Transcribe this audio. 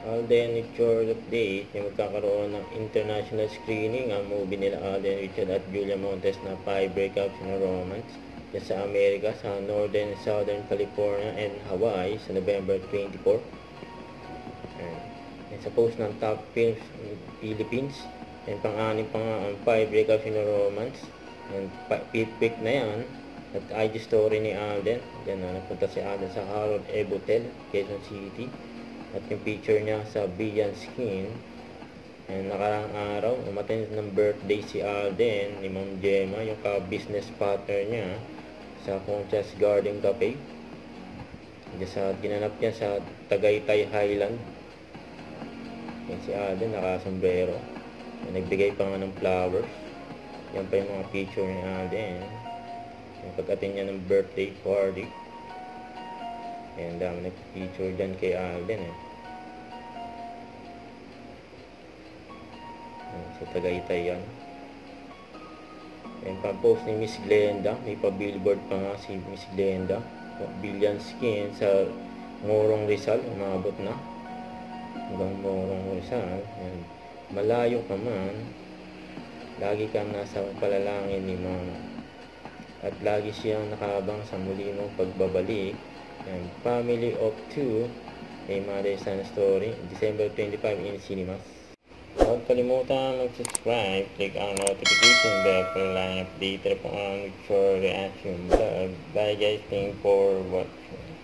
Alden Short Update, yung magkakaroon ng international screening ang movie nila Alden Richard at Julia Montes na 5 Breakups in a Romance yan sa Amerika, sa Northern and Southern California and Hawaii sa November 24. And sa post ng Top Films Philippines, and pang-anim pa nga ang 5 Breakups in a Romance, and pick na yan at IG story ni Alden. Yan na, napunta si Alden sa Harold Hotel, Quezon City. At yung picture niya sa Beyond Skin. And nakarang araw, umattend ng birthday si Alden ni Ma'am Gemma, yung ka-business partner niya sa Conchas Garden Cafe. Ginanap niya sa Tagaytay Highland. Yan si Alden, naka-sombrero. Nagbigay pa nga ng flowers. Yan pa yung mga picture ni Alden. Yung pag-attend niya ng birthday party. Yan, dami nag-picture dyan kay Alden sa Tagaytay yan. And pang-post ni Miss Glenda, may pa-billboard pa nga si Miss Glenda, Beyond Skin sa Morong Rizal, umabot na hanggang Morong Rizal. And malayo ka man, lagi kang nasa palalangin ni Mama, at lagi siyang nakabang sa muli mong pagbabalik. And Family of Two, a Mother-Son Story, December 25 in cinemas. Huwag kalimutan mag-subscribe, click ang notification bell para lang update po ang for reaction vlog. Bye guys, thank you for watching.